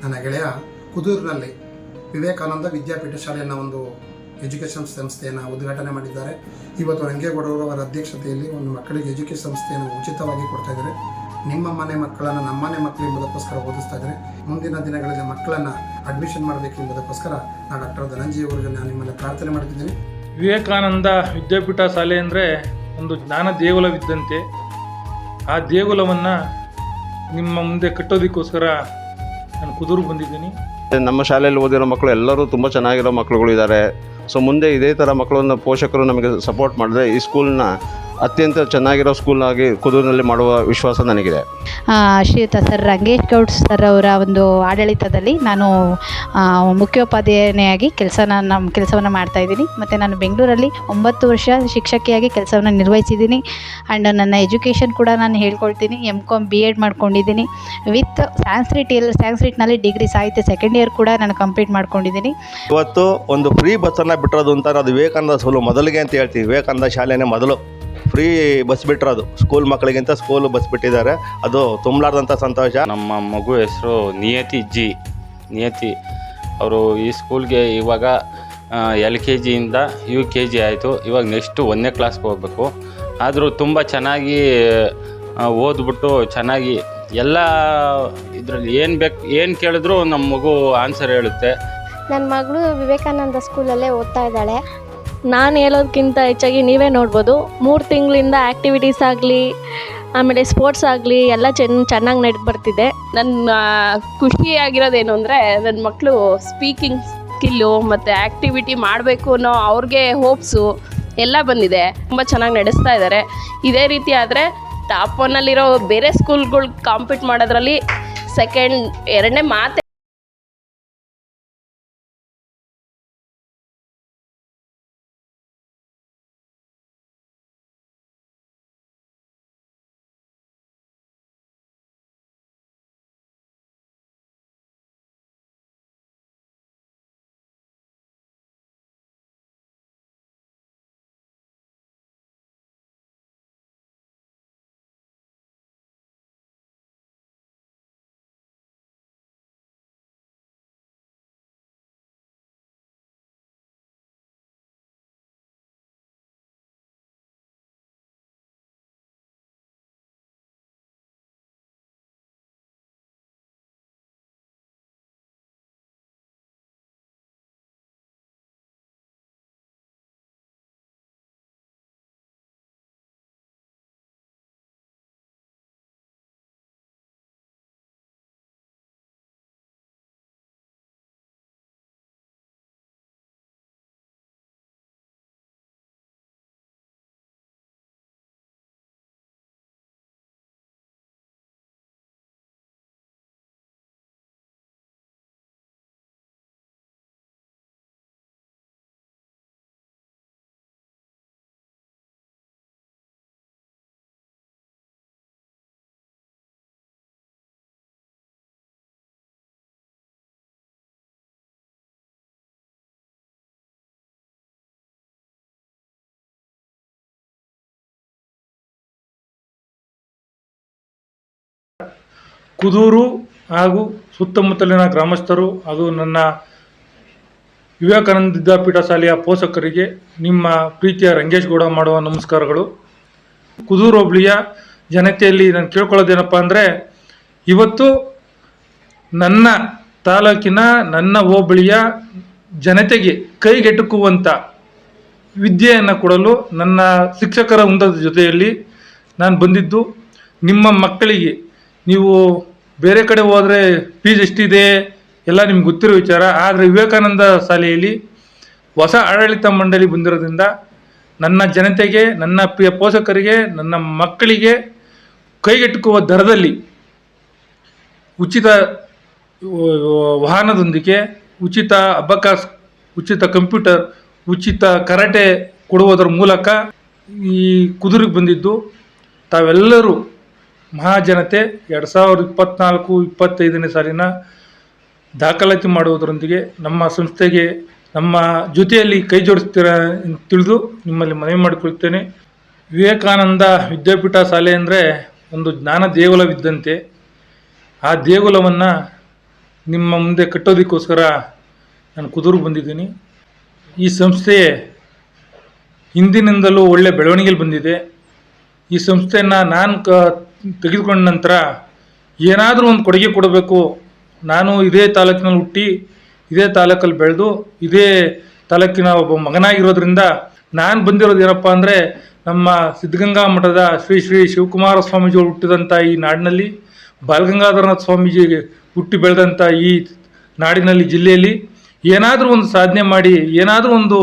ನನ್ನ ಗೆಳೆಯ ಕುದೂರಿನಲ್ಲಿ ವಿವೇಕಾನಂದ ವಿದ್ಯಾಪೀಠ ಶಾಲೆಯನ್ನು ಒಂದು ಎಜುಕೇಷನ್ ಸಂಸ್ಥೆಯನ್ನು ಉದ್ಘಾಟನೆ ಮಾಡಿದ್ದಾರೆ. ಇವತ್ತು ರಂಗೇಗೌಡರು ಅವರ ಅಧ್ಯಕ್ಷತೆಯಲ್ಲಿ ಒಂದು ಮಕ್ಕಳಿಗೆ ಎಜುಕೇಷನ್ ಸಂಸ್ಥೆಯನ್ನು ಉಚಿತವಾಗಿ ಕೊಡ್ತಾ ಇದ್ದಾರೆ. ನಿಮ್ಮ ಮನೆ ಮಕ್ಕಳನ್ನು ನಮ್ಮನೆ ಮಕ್ಕಳು ಎಂಬುದಕ್ಕೋಸ್ಕರ ಓದಿಸ್ತಾ ಇದ್ದಾರೆ. ಮುಂದಿನ ದಿನಗಳಲ್ಲಿ ಮಕ್ಕಳನ್ನು ಅಡ್ಮಿಷನ್ ಮಾಡಬೇಕು ಎಂಬುದಕ್ಕೋಸ್ಕರ ನಾನು ಡಾಕ್ಟರ್ ಧನಂಜಯ ಅವರಿಗೆ ನಾನು ನಿಮ್ಮನ್ನು ಪ್ರಾರ್ಥನೆ ಮಾಡ್ತಿದ್ದೀನಿ. ವಿವೇಕಾನಂದ ವಿದ್ಯಾಪೀಠ ಶಾಲೆ ಅಂದರೆ ಒಂದು ಜ್ಞಾನ ದೇಗುಲವಿದ್ದಂತೆ. ಆ ದೇಗುಲವನ್ನು ನಿಮ್ಮ ಮುಂದೆ ಕಟ್ಟೋದಕ್ಕೋಸ್ಕರ ನಾನು ಕುದೂರಿಗೆ ಬಂದಿದ್ದೀನಿ. ನಮ್ಮ ಶಾಲೆಯಲ್ಲಿ ಓದಿರೋ ಮಕ್ಕಳು ಎಲ್ಲರೂ ತುಂಬ ಚೆನ್ನಾಗಿರೋ ಮಕ್ಕಳುಗಳಿದ್ದಾರೆ. ಸೊ ಮುಂದೆ ಇದೇ ಥರ ಮಕ್ಕಳನ್ನು ಪೋಷಕರು ನಮಗೆ ಸಪೋರ್ಟ್ ಮಾಡಿದ್ರೆ ಈ ಸ್ಕೂಲ್ನ ಅತ್ಯಂತ ಚೆನ್ನಾಗಿರೋ ಸ್ಕೂಲಾಗಿ ಕುದೂರಿನಲ್ಲಿ ಮಾಡುವ ವಿಶ್ವಾಸ ನನಗಿದೆ. ಶ್ರೀಯುತ ಸರ್ ರಂಗೇಶ್ ಗೌಡ್ ಸರ್ ಅವರ ಒಂದು ಆಡಳಿತದಲ್ಲಿ ನಾನು ಮುಖ್ಯೋಪಾಧ್ಯಾಯನಿಯಾಗಿ ನಮ್ಮ ಕೆಲಸವನ್ನು ಮಾಡ್ತಾಯಿದ್ದೀನಿ. ಮತ್ತು ನಾನು ಬೆಂಗಳೂರಲ್ಲಿ 9 ವರ್ಷ ಶಿಕ್ಷಕಿಯಾಗಿ ಕೆಲಸವನ್ನು ನಿರ್ವಹಿಸಿದ್ದೀನಿ. ಆ್ಯಂಡ್ ನನ್ನ ಎಜುಕೇಷನ್ ಕೂಡ ನಾನು ಹೇಳ್ಕೊಳ್ತೀನಿ. M.Com B.Ed ಮಾಡ್ಕೊಂಡಿದ್ದೀನಿ. ವಿತ್ ಸ್ಯಾನ್ಸ್ಕ್ರಿಟ್ನಲ್ಲಿ ಡಿಗ್ರಿ ಸಾಹಿತ್ಯ ಸೆಕೆಂಡ್ ಇಯರ್ ಕೂಡ ನಾನು ಕಂಪ್ಲೀಟ್ ಮಾಡ್ಕೊಂಡಿದ್ದೀನಿ. ಇವತ್ತು ಒಂದು ಫ್ರೀ ಬಸ್ಸನ್ನು ಬಿಟ್ಟಿರೋದು ಅಂತ ಅದು ವಿವೇಕಾನಂದ ಸ್ಕೂಲು ಮೊದಲಿಗೆ ಅಂತ ಹೇಳ್ತೀವಿ. ವಿವೇಕಾನಂದ ಶಾಲೆನೇ ಮೊದಲು ಫ್ರೀ ಬಸ್ ಬಿಟ್ಟಿರೋದು ಸ್ಕೂಲ್ ಮಕ್ಕಳಿಗಿಂತ ಸ್ಕೂಲ್ ಬಸ್ ಬಿಟ್ಟಿದ್ದಾರೆ. ಅದು ತುಂಬಲಾರ್ದಂಥ ಸಂತೋಷ. ನಮ್ಮ ಮಗು ಹೆಸರು ನಿಯತಿ ಅವರು ಈ ಸ್ಕೂಲ್ಗೆ ಇವಾಗ LKGಯಿಂದ UKG ಆಯಿತು. ಇವಾಗ ನೆಕ್ಸ್ಟು 1ನೇ ಕ್ಲಾಸ್ಗೆ ಹೋಗಬೇಕು. ಆದರೂ ತುಂಬ ಚೆನ್ನಾಗಿ ಓದ್ಬಿಟ್ಟು ಚೆನ್ನಾಗಿ ಎಲ್ಲ ಇದರಲ್ಲಿ ಏನು ಕೇಳಿದ್ರು ನಮ್ಮ ಮಗು ಆನ್ಸರ್ ಹೇಳುತ್ತೆ. ನನ್ನ ಮಗಳು ವಿವೇಕಾನಂದ ಸ್ಕೂಲಲ್ಲೇ ಓದ್ತಾ ಇದ್ದಾಳೆ. ನಾನು ಹೇಳೋದಕ್ಕಿಂತ ಹೆಚ್ಚಾಗಿ ನೀವೇ ನೋಡ್ಬೋದು. 3 ತಿಂಗಳಿಂದ ಆ್ಯಕ್ಟಿವಿಟೀಸ್ ಆಗಲಿ ಆಮೇಲೆ ಸ್ಪೋರ್ಟ್ಸ್ ಆಗಲಿ ಎಲ್ಲ ಚೆನ್ನಾಗಿ ನಡ್ದು ಬರ್ತಿದೆ. ನನ್ನ ಖುಷಿಯಾಗಿರೋದೇನು ಅಂದರೆ ನನ್ನ ಮಕ್ಕಳು ಸ್ಪೀಕಿಂಗ್ ಸ್ಕಿಲ್ಲು ಮತ್ತು ಆ್ಯಕ್ಟಿವಿಟಿ ಮಾಡಬೇಕು ಅನ್ನೋ ಅವ್ರಿಗೆ ಹೋಪ್ಸು ಎಲ್ಲ ಬಂದಿದೆ. ತುಂಬ ಚೆನ್ನಾಗಿ ನಡೆಸ್ತಾ ಇದ್ದಾರೆ. ಇದೇ ರೀತಿ ಆದರೆ ಟಾಪ್ 1ನಲ್ಲಿರೋ ಬೇರೆ ಸ್ಕೂಲ್ಗಳು ಕಾಂಪೀಟ್ ಮಾಡೋದ್ರಲ್ಲಿ ಎರಡನೇ ಮಾತೆ. ಕುದೂರು ಹಾಗೂ ಸುತ್ತಮುತ್ತಲಿನ ಗ್ರಾಮಸ್ಥರು ಹಾಗೂ ನನ್ನ ವಿವೇಕಾನಂದ ವಿದ್ಯಾಪೀಠ ಶಾಲೆಯ ಪೋಷಕರಿಗೆ ನಿಮ್ಮ ಪ್ರೀತಿಯ ರಂಗೇಶ್ ಗೌಡ ಮಾಡುವ ನಮಸ್ಕಾರಗಳು. ಕುದೂರು ಹೋಬಳಿಯ ಜನತೆಯಲ್ಲಿ ನಾನು ಕೇಳ್ಕೊಳ್ಳೋದೇನಪ್ಪ ಅಂದರೆ, ಇವತ್ತು ನನ್ನ ತಾಲೂಕಿನ ನನ್ನ ಹೋಬಳಿಯ ಜನತೆಗೆ ಕೈಗೆಟುಕುವಂಥ ವಿದ್ಯೆಯನ್ನು ಕೊಡಲು ನನ್ನ ಶಿಕ್ಷಕರ ವೃಂದದ ಜೊತೆಯಲ್ಲಿ ನಾನು ಬಂದಿದ್ದು. ನಿಮ್ಮ ಮಕ್ಕಳಿಗೆ ನೀವು ಬೇರೆ ಕಡೆ ಹೋದರೆ ಫೀಸ್ ಎಷ್ಟಿದೆ ಎಲ್ಲ ನಿಮ್ಗೆ ಗೊತ್ತಿರೋ ವಿಚಾರ. ಆದರೆ ವಿವೇಕಾನಂದ ಶಾಲೆಯಲ್ಲಿ ಹೊಸ ಆಡಳಿತ ಮಂಡಳಿ ಬಂದಿರೋದ್ರಿಂದ ನನ್ನ ಜನತೆಗೆ, ನನ್ನ ಪ್ರಿಯ ಪೋಷಕರಿಗೆ, ನನ್ನ ಮಕ್ಕಳಿಗೆ ಕೈಗೆಟುಕುವ ದರದಲ್ಲಿ ಉಚಿತ ವಾಹನದೊಂದಿಗೆ ಉಚಿತ ಅಬಕಾಸ್, ಉಚಿತ ಕಂಪ್ಯೂಟರ್, ಉಚಿತ ಕರಾಟೆ ಕೊಡುವುದರ ಮೂಲಕ ಈ ಕುದುರೆಗೆ ಬಂದಿದ್ದು. ತಾವೆಲ್ಲರೂ ಮಹಾಜನತೆ 2024-25ನೇ ಸಾಲಿನ ದಾಖಲಾತಿ ಮಾಡುವುದರೊಂದಿಗೆ ನಮ್ಮ ಸಂಸ್ಥೆಗೆ ನಮ್ಮ ಜೊತೆಯಲ್ಲಿ ಕೈ ಜೋಡಿಸ್ತೀರ ತಿಳಿದು ನಿಮ್ಮಲ್ಲಿ ಮನವಿ ಮಾಡಿಕೊಳ್ತೇನೆ. ವಿವೇಕಾನಂದ ವಿದ್ಯಾಪೀಠ ಶಾಲೆ ಅಂದರೆ ಒಂದು ಜ್ಞಾನ ದೇಗುಲವಿದ್ದಂತೆ. ಆ ದೇಗುಲವನ್ನು ನಿಮ್ಮ ಮುಂದೆ ಕಟ್ಟೋದಕ್ಕೋಸ್ಕರ ನಾನು ಕುದೂರು ಬಂದಿದ್ದೀನಿ. ಈ ಸಂಸ್ಥೆ ಹಿಂದಿನಿಂದಲೂ ಒಳ್ಳೆ ಬೆಳವಣಿಗೆಯಲ್ಲಿ ಬಂದಿದೆ. ಈ ಸಂಸ್ಥೆಯನ್ನು ನಾನು ತೆಗೆದುಕೊಂಡ ನಂತರ ಏನಾದರೂ ಒಂದು ಕೊಡುಗೆ ಕೊಡಬೇಕು. ನಾನು ಇದೇ ತಾಲೂಕಿನಲ್ಲಿ ಹುಟ್ಟಿ ಇದೇ ತಾಲೂಕಲ್ಲಿ ಬೆಳೆದು ಇದೇ ತಾಲೂಕಿನ ಒಬ್ಬ ಮಗನಾಗಿರೋದ್ರಿಂದ ನಾನು ಬಂದಿರೋದು ಏನಪ್ಪ ಅಂದರೆ, ನಮ್ಮ ಸಿದ್ಧಗಂಗಾ ಮಠದ ಶ್ರೀ ಶ್ರೀ ಶಿವಕುಮಾರ ಸ್ವಾಮೀಜಿಗಳು ಹುಟ್ಟಿದಂಥ ಈ ನಾಡಿನಲ್ಲಿ, ಬಾಲಗಂಗಾಧರನಾಥ ಸ್ವಾಮೀಜಿ ಹುಟ್ಟಿ ಬೆಳೆದಂಥ ಈ ನಾಡಿನಲ್ಲಿ, ಜಿಲ್ಲೆಯಲ್ಲಿ ಏನಾದರೂ ಒಂದು ಸಾಧನೆ ಮಾಡಿ, ಏನಾದರೂ ಒಂದು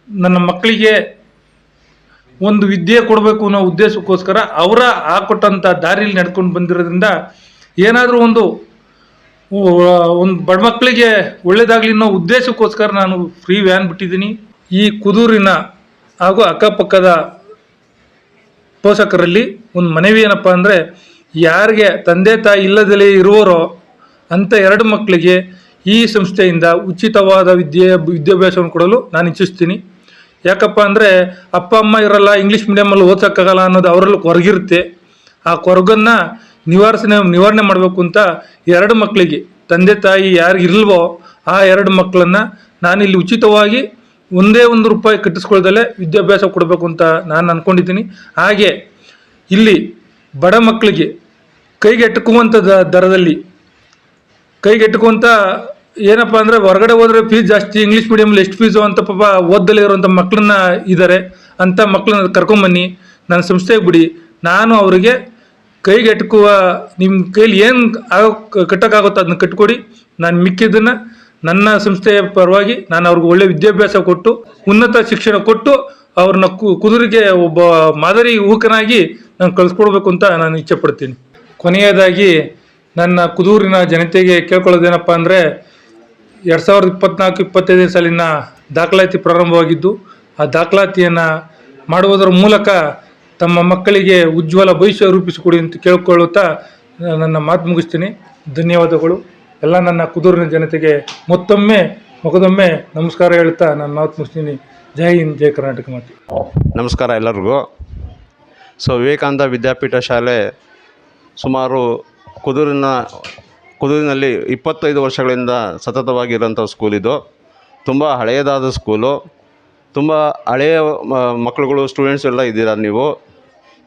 ನನ್ನ ಮಕ್ಕಳಿಗೆ ಒಂದು ವಿದ್ಯೆ ಕೊಡಬೇಕು ಅನ್ನೋ ಉದ್ದೇಶಕ್ಕೋಸ್ಕರ ಅವರ ಹಾಕೊಟ್ಟಂಥ ದಾರಿಯಲ್ಲಿ ನಡ್ಕೊಂಡು ಬಂದಿರೋದ್ರಿಂದ ಏನಾದರೂ ಒಂದು ಬಡ ಮಕ್ಕಳಿಗೆ ಒಳ್ಳೇದಾಗಲಿ ಅನ್ನೋ ಉದ್ದೇಶಕ್ಕೋಸ್ಕರ ನಾನು ಫ್ರೀ ವ್ಯಾನ್ ಬಿಟ್ಟಿದ್ದೀನಿ. ಈ ಕುದೂರಿನ ಹಾಗೂ ಅಕ್ಕಪಕ್ಕದ ಪೋಷಕರಲ್ಲಿ ಒಂದು ಮನವಿ ಏನಪ್ಪ ಅಂದರೆ, ಯಾರಿಗೆ ತಂದೆ ತಾಯಿ ಇಲ್ಲದಲೇ ಇರುವರೋ ಅಂಥ 2 ಮಕ್ಕಳಿಗೆ ಈ ಸಂಸ್ಥೆಯಿಂದ ಉಚಿತವಾದ ವಿದ್ಯಾಭ್ಯಾಸವನ್ನು ಕೊಡಲು ನಾನು ಇಚ್ಛಿಸ್ತೀನಿ. ಯಾಕಪ್ಪ ಅಂದರೆ, ಅಪ್ಪ ಅಮ್ಮ ಇರಲ್ಲ, ಇಂಗ್ಲೀಷ್ ಮೀಡಿಯಮಲ್ಲಿ ಓದ್ಸೋಕ್ಕಾಗಲ್ಲ ಅನ್ನೋದು ಅವರಲ್ಲಿ ಕೊರಗಿರುತ್ತೆ. ಆ ಕೊರಗನ್ನು ನಿವಾರಣೆ ಮಾಡಬೇಕು ಅಂತ 2 ಮಕ್ಕಳಿಗೆ, ತಂದೆ ತಾಯಿ ಯಾರಿಗಿಲ್ವೋ ಆ 2 ಮಕ್ಕಳನ್ನು ನಾನಿಲ್ಲಿ ಉಚಿತವಾಗಿ ಒಂದೇ ₹1 ಕಟ್ಟಿಸ್ಕೊಳ್ದಲ್ಲೇ ವಿದ್ಯಾಭ್ಯಾಸ ಕೊಡಬೇಕು ಅಂತ ನಾನು ಅಂದ್ಕೊಂಡಿದ್ದೀನಿ. ಹಾಗೆ ಇಲ್ಲಿ ಬಡ ಮಕ್ಕಳಿಗೆ ಕೈಗೆಟುಕುವಂಥ ದರದಲ್ಲಿ, ಕೈಗೆಟುಕುವಂಥ ಏನಪ್ಪ ಅಂದರೆ, ಹೊರಗಡೆ ಹೋದರೆ ಫೀಸ್ ಜಾಸ್ತಿ, ಇಂಗ್ಲೀಷ್ ಮೀಡಿಯಮಲ್ಲಿ ಎಷ್ಟು ಫೀಸು ಅಂತ ಪಾಪ ಓದ್ದಲೇ ಇರೋಂಥ ಮಕ್ಕಳನ್ನ ಇದ್ದಾರೆ, ಅಂಥ ಮಕ್ಕಳನ್ನ ಕರ್ಕೊಂಬನ್ನಿ ನನ್ನ ಸಂಸ್ಥೆಗೆ ಬಿಡಿ. ನಾನು ಅವರಿಗೆ ಕೈಗೆಟುಕುವ, ನಿಮ್ಮ ಕೈಲಿ ಏನು ಕಟ್ಟೋಕ್ಕಾಗುತ್ತೋ ಅದನ್ನ ಕಟ್ಕೊಡಿ. ನಾನು ಮಿಕ್ಕಿದ್ದನ್ನು ನನ್ನ ಸಂಸ್ಥೆಯ ಪರವಾಗಿ ನಾನು ಅವ್ರಿಗೆ ಒಳ್ಳೆ ವಿದ್ಯಾಭ್ಯಾಸ ಕೊಟ್ಟು, ಉನ್ನತ ಶಿಕ್ಷಣ ಕೊಟ್ಟು, ಅವ್ರನ್ನ ಕುದುರೆಗೆ ಒಬ್ಬ ಮಾದರಿ ಯುವಕನಾಗಿ ನಾನು ಕಳಿಸ್ಕೊಡ್ಬೇಕು ಅಂತ ನಾನು ಇಚ್ಛೆ ಪಡ್ತೀನಿ. ಕೊನೆಯದಾಗಿ ನನ್ನ ಕುದೂರಿನ ಜನತೆಗೆ ಕೇಳ್ಕೊಳ್ಳೋದೇನಪ್ಪ ಅಂದರೆ, 2024-25 ಸಾಲಿನ ದಾಖಲಾತಿ ಪ್ರಾರಂಭವಾಗಿದ್ದು, ಆ ದಾಖಲಾತಿಯನ್ನು ಮಾಡುವುದರ ಮೂಲಕ ತಮ್ಮ ಮಕ್ಕಳಿಗೆ ಉಜ್ವಲ ಭವಿಷ್ಯ ರೂಪಿಸಿಕೊಡಿ ಅಂತ ಕೇಳ್ಕೊಳ್ಳುತ್ತಾ ನನ್ನ ಮಾತು ಮುಗಿಸ್ತೀನಿ. ಧನ್ಯವಾದಗಳು. ಎಲ್ಲ ನನ್ನ ಕುದೂರಿನ ಜನತೆಗೆ ಮೊದೊಮ್ಮೆ ನಮಸ್ಕಾರ ಹೇಳ್ತಾ ನಾನು ಮಾತು ಮುಗಿಸ್ತೀನಿ. ಜೈ ಹಿಂದ್, ಜೈ ಕರ್ನಾಟಕ ಮಾತೆ. ನಮಸ್ಕಾರ ಎಲ್ಲರಿಗೂ. ವಿವೇಕಾನಂದ ವಿದ್ಯಾಪೀಠ ಶಾಲೆ ಸುಮಾರು ಕುದೂರಿನಲ್ಲಿ 25 ವರ್ಷಗಳಿಂದ ಸತತವಾಗಿರೋಂಥ ಸ್ಕೂಲ್ ಇದು. ತುಂಬ ಹಳೆಯದಾದ ಸ್ಕೂಲು. ತುಂಬ ಹಳೆಯ ಮಕ್ಕಳುಗಳು, ಸ್ಟೂಡೆಂಟ್ಸ್ ಎಲ್ಲ ಇದ್ದೀರಾ ನೀವು.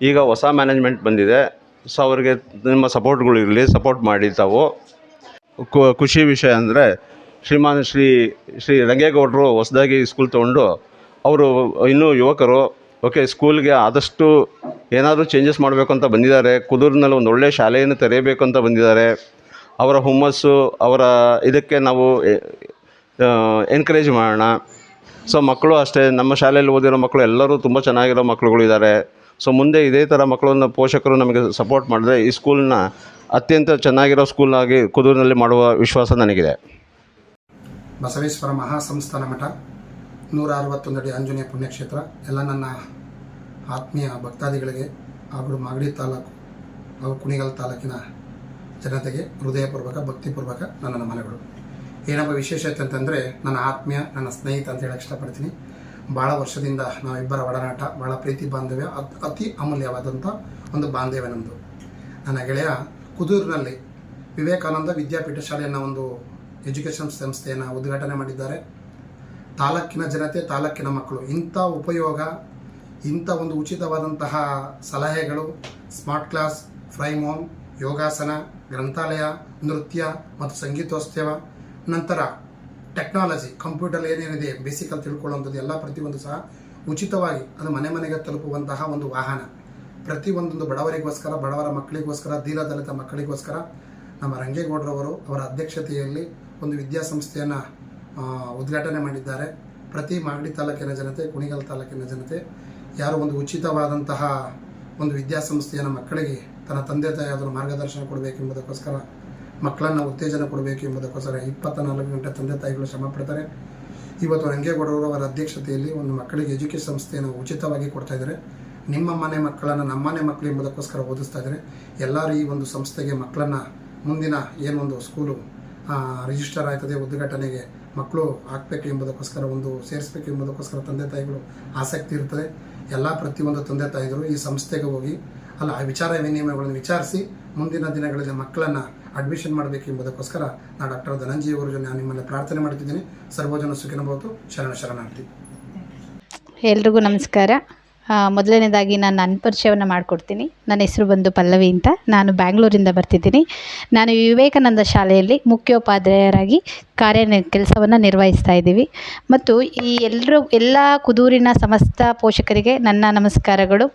ಈಗ ಹೊಸ ಮ್ಯಾನೇಜ್ಮೆಂಟ್ ಬಂದಿದೆ. ಅವ್ರಿಗೆ ನಿಮ್ಮ ಸಪೋರ್ಟ್ಗಳು ಇರಲಿ, ಸಪೋರ್ಟ್ ಮಾಡಿ ತಾವು. ಖುಷಿ ವಿಷಯ ಅಂದರೆ, ಶ್ರೀಮಾನ್ ಶ್ರೀ ರಂಗೇಗೌಡರು ಹೊಸದಾಗಿ ಸ್ಕೂಲ್ ತೊಗೊಂಡು, ಅವರು ಇನ್ನೂ ಯುವಕರು, ಓಕೆ, ಸ್ಕೂಲ್ಗೆ ಆದಷ್ಟು ಏನಾದರೂ ಚೇಂಜಸ್ ಮಾಡಬೇಕು ಅಂತ ಬಂದಿದ್ದಾರೆ. ಕುದೂರಿನಲ್ಲಿ ಒಂದು ಒಳ್ಳೆಯ ಶಾಲೆಯನ್ನು ತೆರೆಯಬೇಕು ಅಂತ ಬಂದಿದ್ದಾರೆ. ಅವರ ಹುಮ್ಮಸ್ಸು, ಅವರ ಇದಕ್ಕೆ ನಾವು ಎನ್ಕರೇಜ್ ಮಾಡೋಣ. ಮಕ್ಕಳು ಅಷ್ಟೇ, ನಮ್ಮ ಶಾಲೆಯಲ್ಲಿ ಓದಿರೋ ಮಕ್ಕಳು ಎಲ್ಲರೂ ತುಂಬ ಚೆನ್ನಾಗಿರೋ ಮಕ್ಕಳುಗಳು ಇದ್ದಾರೆ. ಮುಂದೆ ಇದೇ ಥರ ಮಕ್ಕಳನ್ನ ಪೋಷಕರು ನಮಗೆ ಸಪೋರ್ಟ್ ಮಾಡಿದ್ರೆ ಈ ಸ್ಕೂಲನ್ನ ಅತ್ಯಂತ ಚೆನ್ನಾಗಿರೋ ಸ್ಕೂಲಾಗಿ ಕುದೂರಿನಲ್ಲಿ ಮಾಡುವ ವಿಶ್ವಾಸ ನನಗಿದೆ. ಬಸವೇಶ್ವರ ಮಹಾಸಂಸ್ಥಾನ ಮಠ, 161 ಅಡಿ ಆಂಜನೇಯ ಪುಣ್ಯಕ್ಷೇತ್ರ. ಎಲ್ಲ ನನ್ನ ಆತ್ಮೀಯ ಭಕ್ತಾದಿಗಳಿಗೆ ಹಾಗೂ ಮಾಗಡಿ ತಾಲೂಕು ಹಾಗೂ ಕುಣಿಗಲ್ ತಾಲೂಕಿನ ಜನತೆಗೆ ಹೃದಯಪೂರ್ವಕ, ಭಕ್ತಿಪೂರ್ವಕ ನನ್ನ ನಮನಗಳು. ಏನಪ್ಪ ವಿಶೇಷತೆ ಅಂತಂದರೆ, ನನ್ನ ಆತ್ಮೀಯ, ನನ್ನ ಸ್ನೇಹಿತ ಅಂತ ಹೇಳಕ್ಕೆ ಇಷ್ಟಪಡ್ತೀನಿ. ಭಾಳ ವರ್ಷದಿಂದ ನಾವಿಬ್ಬರ ಒಡನಾಟ, ಭಾಳ ಪ್ರೀತಿ ಬಾಂಧವ್ಯ, ಅತಿ ಅಮೂಲ್ಯವಾದಂಥ ಒಂದು ಬಾಂಧವ್ಯ ನಮ್ಮದು. ನನ್ನ ಗೆಳೆಯ ಕುದೂರಿನಲ್ಲಿ ವಿವೇಕಾನಂದ ವಿದ್ಯಾಪೀಠ ಶಾಲೆಯನ್ನು ಒಂದು ಎಜುಕೇಷನ್ ಸಂಸ್ಥೆಯನ್ನು ಉದ್ಘಾಟನೆ ಮಾಡಿದ್ದಾರೆ. ತಾಲೂಕಿನ ಜನತೆ, ತಾಲೂಕಿನ ಮಕ್ಕಳು ಇಂಥ ಉಪಯೋಗ, ಇಂಥ ಒಂದು ಉಚಿತವಾದಂತಹ ಸಲಹೆಗಳು, ಸ್ಮಾರ್ಟ್ ಕ್ಲಾಸ್, ಫ್ರೈಮ್ ಹೋಮ್, ಯೋಗಾಸನ, ಗ್ರಂಥಾಲಯ, ನೃತ್ಯ ಮತ್ತು ಸಂಗೀತೋತ್ಸವ, ನಂತರ ಟೆಕ್ನಾಲಜಿ, ಕಂಪ್ಯೂಟರ್ ಏನೇನಿದೆ ಬೇಸಿಕಲ್ಲಿ ತಿಳ್ಕೊಳ್ಳುವಂಥದ್ದು ಎಲ್ಲ ಪ್ರತಿಯೊಂದು ಸಹ ಉಚಿತವಾಗಿ ಅದು ಮನೆ ಮನೆಗೆ ತಲುಪುವಂತಹ ಒಂದು ವಾಹನ. ಪ್ರತಿಯೊಂದೊಂದು ಬಡವರಿಗೋಸ್ಕರ, ಬಡವರ ಮಕ್ಕಳಿಗೋಸ್ಕರ, ದೀನದಲಿತ ಮಕ್ಕಳಿಗೋಸ್ಕರ ನಮ್ಮ ರಂಗೇಗೌಡರವರು ಅವರ ಅಧ್ಯಕ್ಷತೆಯಲ್ಲಿ ಒಂದು ವಿದ್ಯಾಸಂಸ್ಥೆಯನ್ನು ಉದ್ಘಾಟನೆ ಮಾಡಿದ್ದಾರೆ. ಪ್ರತಿ ಮಾಗಡಿ ತಾಲೂಕಿನ ಜನತೆ, ಕುಣಿಗಲ್ ತಾಲೂಕಿನ ಜನತೆ ಯಾರು ಒಂದು ಉಚಿತವಾದಂತಹ ಒಂದು ವಿದ್ಯಾಸಂಸ್ಥೆಯನ್ನು ಮಕ್ಕಳಿಗೆ ತನ್ನ ತಂದೆ ತಾಯಿ ಅದರ ಮಾರ್ಗದರ್ಶನ ಕೊಡಬೇಕೆಂಬುದಕ್ಕೋಸ್ಕರ, ಮಕ್ಕಳನ್ನು ಉತ್ತೇಜನ ಕೊಡಬೇಕು ಎಂಬುದಕ್ಕೋಸ್ಕರ 24 ಗಂಟೆ ತಂದೆ ತಾಯಿಗಳು ಶ್ರಮ ಪಡ್ತಾರೆ. ಇವತ್ತು ರಂಗೇಗೌಡರವರು ಅವರ ಅಧ್ಯಕ್ಷತೆಯಲ್ಲಿ ಒಂದು ಮಕ್ಕಳಿಗೆ ಎಜುಕೇಷನ್ ಸಂಸ್ಥೆಯನ್ನು ಉಚಿತವಾಗಿ ಕೊಡ್ತಾ ಇದ್ದಾರೆ. ನಿಮ್ಮ ಮನೆ ಮಕ್ಕಳನ್ನು ನಮ್ಮನೆ ಮಕ್ಕಳು ಎಂಬುದಕ್ಕೋಸ್ಕರ ಓದಿಸ್ತಾ ಇದ್ದಾರೆ. ಎಲ್ಲರೂ ಈ ಒಂದು ಸಂಸ್ಥೆಗೆ ಮಕ್ಕಳನ್ನು ಮುಂದಿನ ಏನೊಂದು ಸ್ಕೂಲು ರಿಜಿಸ್ಟರ್ ಆಯ್ತದೆ, ಉದ್ಘಾಟನೆಗೆ ಮಕ್ಕಳು ಹಾಕಬೇಕು ಎಂಬುದಕ್ಕೋಸ್ಕರ, ಒಂದು ಸೇರಿಸಬೇಕು ಎಂಬುದಕ್ಕೋಸ್ಕರ ತಂದೆ ತಾಯಿಗಳು ಆಸಕ್ತಿ ಇರ್ತದೆ. ಎಲ್ಲ ಪ್ರತಿಯೊಂದು ತಂದೆ ತಾಯಿಗಳು ಈ ಸಂಸ್ಥೆಗೆ ಹೋಗಿ ಆ ವಿಚಾರ ವಿನಿಮಯಗಳನ್ನು ವಿಚಾರಿಸಿ ಮುಂದಿನ ದಿನಗಳಲ್ಲಿ ಮಕ್ಕಳನ್ನು ಅಡ್ಮಿಷನ್ ಮಾಡಬೇಕೆಂಬುದಕ್ಕೋಸ್ಕರ ನಾನು ಡಾಕ್ಟರ್ ಧನಂಜಯ ಅವರು ನಾನು ನಿಮ್ಮಲ್ಲಿ ಪ್ರಾರ್ಥನೆ ಮಾಡ್ತಿದ್ದೀನಿ. ಸರ್ವಜನ ಸುಖಿನೋ ಭವತು. ಶರಣಾರ್ಥಿ. ಎಲ್ರಿಗೂ ನಮಸ್ಕಾರ. ಮೊದಲನೇದಾಗಿ ನಾನು ನನ್ನ ಪರಿಚಯವನ್ನು ಮಾಡಿಕೊಡ್ತೀನಿ. ನನ್ನ ಹೆಸರು ಬಂದು ಪಲ್ಲವಿ ಅಂತ. ನಾನು ಬ್ಯಾಂಗ್ಳೂರಿಂದ ಬರ್ತಿದ್ದೀನಿ. ನಾನು ವಿವೇಕಾನಂದ ಶಾಲೆಯಲ್ಲಿ ಮುಖ್ಯೋಪಾಧ್ಯಾಯರಾಗಿ ಕೆಲಸವನ್ನು ನಿರ್ವಹಿಸ್ತಾ ಇದ್ದೀವಿ. ಮತ್ತು ಈ ಎಲ್ಲ ಕುದೂರಿನ ಸಮಸ್ತ ಪೋಷಕರಿಗೆ ನನ್ನ ನಮಸ್ಕಾರಗಳು.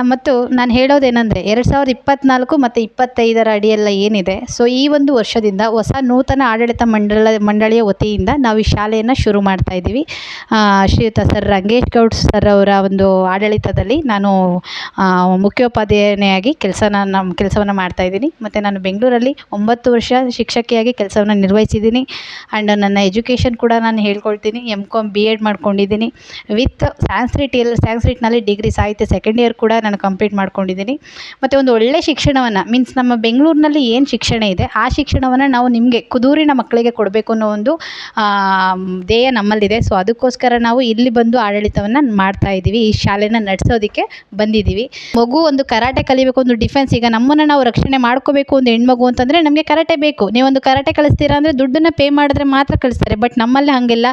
ಮತ್ತು ನಾನು ಹೇಳೋದೇನೆಂದರೆ 2024 ಮತ್ತು 25 ಅಡಿಯೆಲ್ಲ ಏನಿದೆ, ಸೊ ಈ ಒಂದು ವರ್ಷದಿಂದ ಹೊಸ ನೂತನ ಆಡಳಿತ ಮಂಡಳಿಯ ವತಿಯಿಂದ ನಾವು ಈ ಶಾಲೆಯನ್ನು ಶುರು ಮಾಡ್ತಾ ಇದ್ದೀವಿ. ಶ್ರೀಯುತ ಸರ್ ರಂಗೇಶ್ ಗೌಡ್ ಸರ್ ಅವರ ಒಂದು ಆಡಳಿತದಲ್ಲಿ ನಾನು ಮುಖ್ಯೋಪಾಧ್ಯಾಯನಾಗಿ ಕೆಲಸವನ್ನು ಮಾಡ್ತಾ ಇದ್ದೀನಿ. ಮತ್ತು ನಾನು ಬೆಂಗಳೂರಲ್ಲಿ 9 ವರ್ಷ ಶಿಕ್ಷಕಿಯಾಗಿ ಕೆಲಸವನ್ನು ನಿರ್ವಹಿಸಿದ್ದೀನಿ. ಆ್ಯಂಡ್ ನನ್ನ ಎಜುಕೇಷನ್ ಕೂಡ ನಾನು ಹೇಳ್ಕೊಳ್ತೀನಿ. MCom B.Ed ಮಾಡ್ಕೊಂಡಿದ್ದೀನಿ. ವಿತ್ ಸ್ಯಾನ್ಸ್ಕ್ರಿಟ್ನಲ್ಲಿ ಡಿಗ್ರಿ ಸಾಹಿತ್ಯ ಸೆಕೆಂಡ್ ಇಯರ್ ಕೂಡ ನಾನು ಕಂಪ್ಲೀಟ್ ಮಾಡ್ಕೊಂಡಿದ್ದೀನಿ. ಮತ್ತು ಒಂದು ಒಳ್ಳೆಯ ಶಿಕ್ಷಣವನ್ನು ಮೀನ್ಸ್ ನಮ್ಮ ಬೆಂಗಳೂರಿನಲ್ಲಿ ಏನು ಶಿಕ್ಷಣ ಇದೆ ಆ ಶಿಕ್ಷಣವನ್ನು ನಾವು ನಿಮಗೆ ಕುದೂರಿನ ಮಕ್ಕಳಿಗೆ ಕೊಡಬೇಕು ಅನ್ನೋ ಒಂದು ಧ್ಯೇಯ ನಮ್ಮಲ್ಲಿದೆ. ಸೊ ಅದಕ್ಕೋಸ್ಕರ ನಾವು ಇಲ್ಲಿ ಬಂದು ಆಡಳಿತವನ್ನು ಮಾಡ್ತಾ ಇದ್ದೀವಿ. ಈ ಶಾಲೆನ ನಡೆಸೋದಕ್ಕೆ ಬಂದಿದ್ದೀವಿ. ಮಗು ಒಂದು ಕರಾಟೆ ಕಲಿಬೇಕು, ಒಂದು ಡಿಫೆನ್ಸ್, ಈಗ ನಮ್ಮನ್ನು ನಾವು ರಕ್ಷಣೆ ಮಾಡ್ಕೋಬೇಕು. ಒಂದು ಹೆಣ್ಮಗು ಅಂತಂದರೆ ನಮಗೆ ಕರಾಟೆ ಬೇಕು. ನೀವೊಂದು ಕರಾಟೆ ಕಲಿಸ್ತೀರಾ ಅಂದರೆ ದುಡ್ಡನ್ನು ಪೇ ಮಾಡಿದ್ರೆ ಮಾತ್ರ ಕಳಿಸ್ತಾರೆ. ಬಟ್ ನಮ್ಮಲ್ಲಿ ಹಾಗೆಲ್ಲ